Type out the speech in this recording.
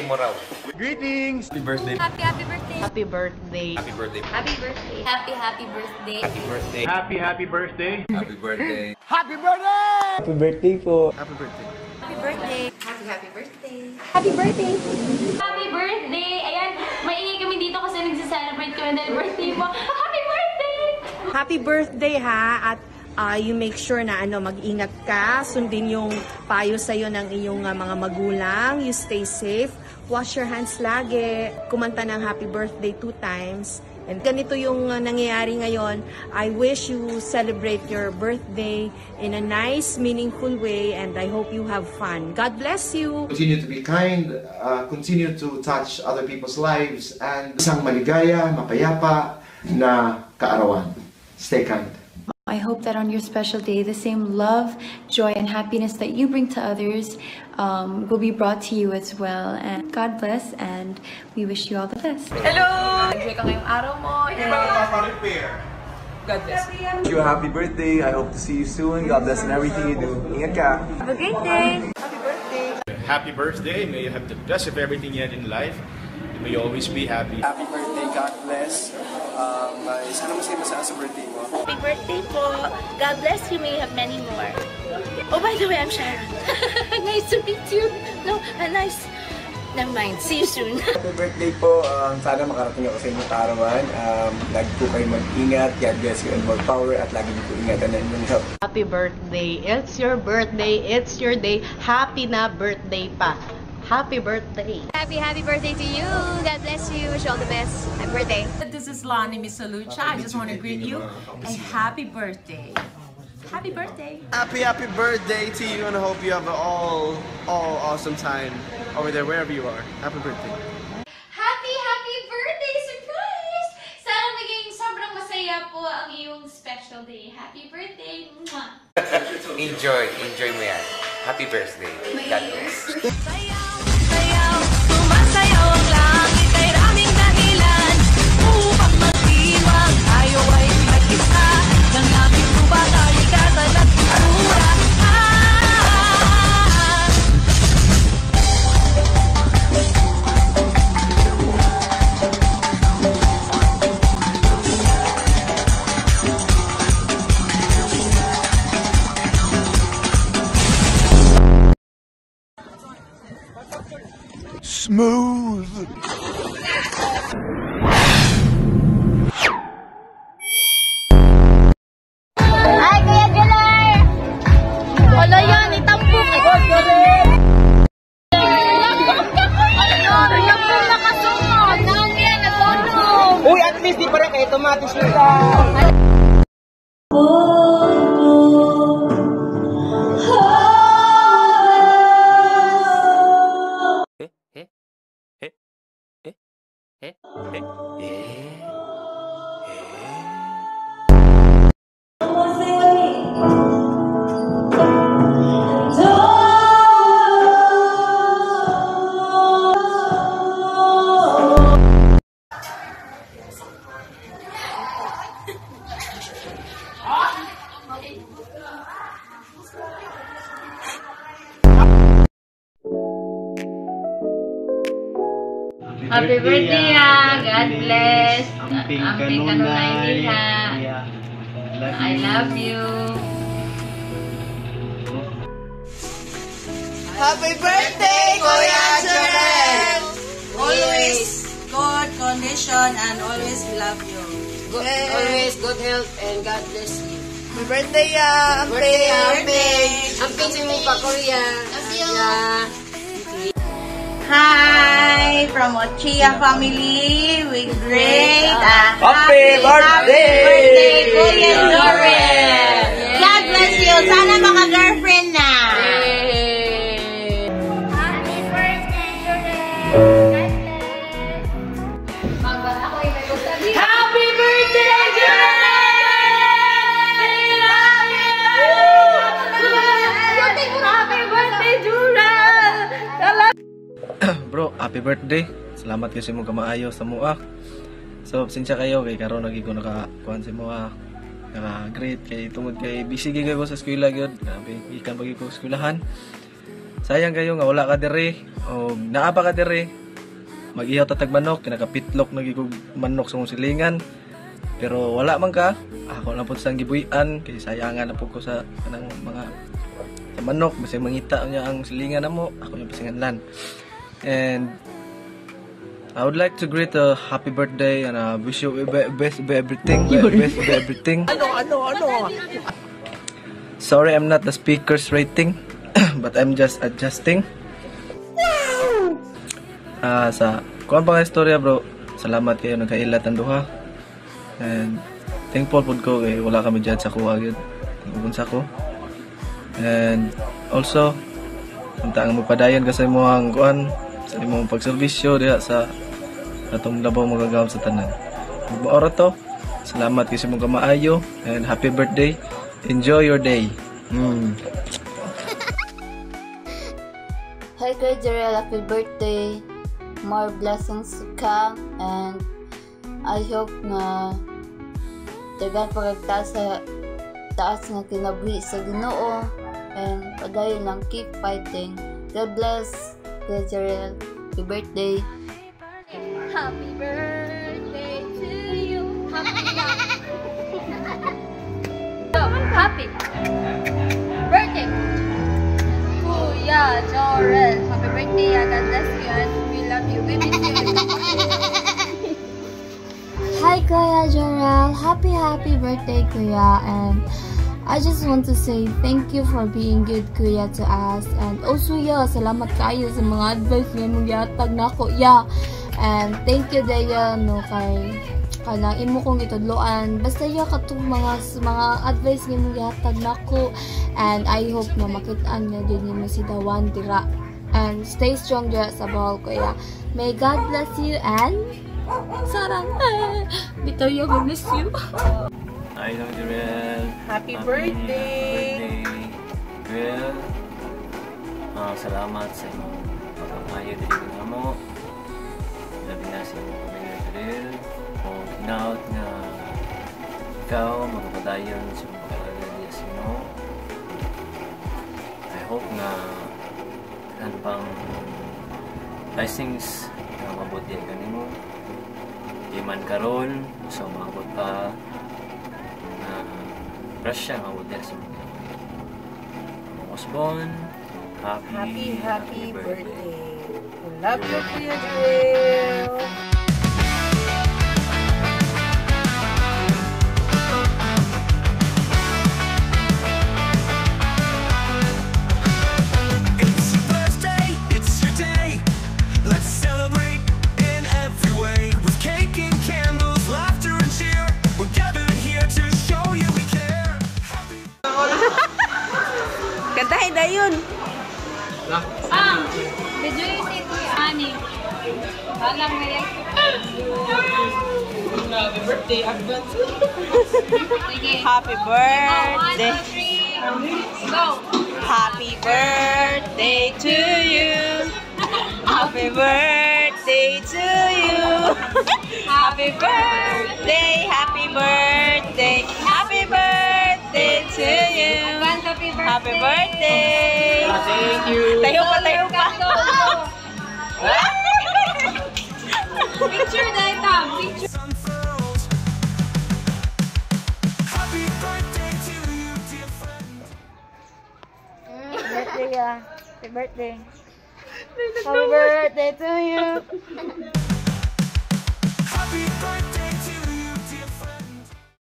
mo raw. Greetings! Happy birthday. Happy birthday. Happy birthday. Happy birthday. Happy birthday. Happy birthday. Happy birthday. Happy birthday! Happy birthday. Happy birthday! Happy birthday po. Happy birthday! Happy birthday. Happy birthday. Happy birthday. Happy birthday. Ayan, maingay kami dito kasi nagse-celebrate kami dahil birthday mo. Happy birthday! Happy birthday ha, at you make sure na mag-ingat ka, sundin yung payo sa'yo ng iyong mga magulang, you stay safe, wash your hands lagi, kumanta ng happy birthday 2 times. And ganito yung nangyayari ngayon. I wish you celebrate your birthday in a nice, meaningful way, and I hope you have fun. God bless you! Continue to be kind, continue to touch other people's lives, and isang maligaya, mapayapa na kaarawan. Stay kind. I hope that on your special day, the same love, joy, and happiness that you bring to others will be brought to you as well. And God bless, and we wish you all the best. Hello! Enjoy ka ngayong araw mo. God bless. Wish you a happy birthday. I hope to see you soon. God bless in everything you do. Ingat ka. Have a great day! Happy birthday. May you have the best of everything you had in life. May you always be happy. Happy birthday. God bless. Sana masaya sa birthday mo. Happy birthday po. God bless you. May you have many more. Oh, by the way, I'm Sharon. Nice to meet you. No, nice. Never mind. See you soon. Happy birthday po. Sana makarating ako sa inyong kaarawan. Lagi po kayo mag-ingat. God bless you and more power. At lagi niyo po ingatan na inyong health. Happy birthday! It's your birthday, it's your day. Happy na birthday pa. Happy birthday! Happy birthday to you. God bless you. Wish you all the best. Happy birthday. This is Lonnie Misalucha. I just want to greet you a happy birthday. Happy birthday. Happy birthday to you, and I hope you have an all awesome time over there, wherever you are. Happy birthday. Happy birthday! Surprise! Sana maging sobrang masaya po ang iyong special day. Happy birthday! Mwah! Enjoy mo yan. Happy birthday. God bless. Sumasayaw ang langit ay raming dahilan upang magdiwang tayo ay mag-isa ng labing lupa, kaligatan at kultura. Smooth! Ay, Kuya July! Wala yan, itampok! Uy, at least di pa rin kayo tomatis nila. Happy birthday, God bless. Amping kanunay diha. I love you. Happy birthday, Kuya Joel! Always good condition and always love you. Always good health and God bless you. Happy birthday, Amping! Amping si mo pa, Korea. Hi, from Ochia family. We great. Happy birthday, Kuya Joel! God bless you. Sana maka-girlfriend na. Happy birthday, Joel! God bless. Happy birthday, Joel! I love you! Happy birthday, Joel! Bro, happy birthday. Salamat kasi mo kamaayo sa mua. So, sinsya kayo kay karon lagi ko nakakuan sa mua. Naka-great kay tungod kay busy gyud ko sa eskwela gyud. Grabe, ikan pagi ko eskwelahan. sayang kayo nga wala ka diri o naa pa ka diri. Mag-ihaw tatag manok, kinakapitlok nagigug manok sa mong silingan. Pero wala man ka, ako lang po sa gibuyan kay sayangan na po ko sa kanang mga sa manok, basta mangita niya ang silingan na mo, ako yung pasinganlan. And I would like to greet a happy birthday and wish you best everything. Best everything. Ano? Sorry, I'm not the speaker's rating, but I'm just adjusting. Sa kuan pa nga istorya bro, salamat kayo nagkailat ang duha. And thankful po ko kay wala kami dyan sa kuha agad. Thankful sa ko. And also, ang magpadayon ka sa imong kuan, sa imong pagserbisyo diha sa atong labaw magagawon sa tanan. Magbaora to. Salamat kasi mong kamaayo and happy birthday. Enjoy your day. Hi Kuya Jarrell, happy birthday. More blessings to come and I hope na dagan pagkagtaas sa taas nga kinabuhi sa Ginoo and padayon lang keep fighting. God bless Kuya Jarrell. Happy birthday. Happy birthday to you. Happy birthday, Kuya Jarrell. Happy birthday, God bless you and we love you. We miss you. Hi Kuya Jarrell, happy birthday Kuya, and I just want to say thank you for being good Kuya to us, and also salamat kayo sa mga advice nga mong gihatag nako and thank you Daya no kay kanang imo kong itudloan basta katong mga advice nga mong gihatag nako, and I hope na makitaan nga din nimo si Dawan dira, and stay strong dira sa bawal Kuya. May God bless you and sarang bitaw yo, I miss you. Hi Jarrell. Happy birthday. Well, salamat sa imong pagkamayo diri nga mo. Labi na sa imong pamilya Jarrell. O hinaut nga ikaw magpadayon sa imong pag-aaral niya sa imo. I hope na pang blessings na mabuti ka nimo. Di man karon so maabot pa na grasya nga mabuti sa mga Osborne. Happy birthday. Love you, Kuya Jarrell. Kantahin na yun. Medyo yung Kuya Ani. Walang may Happy birthday, advance. sige. Happy birthday. 1, 2, 3. Go. Happy birthday to you. Happy birthday to you. Happy birthday, happy birthday, happy birthday to you. Happy birthday. Thank you. Tayo pa. Picture na ito. Picture. Birthday happy birthday. Happy birthday to you. Happy birthday.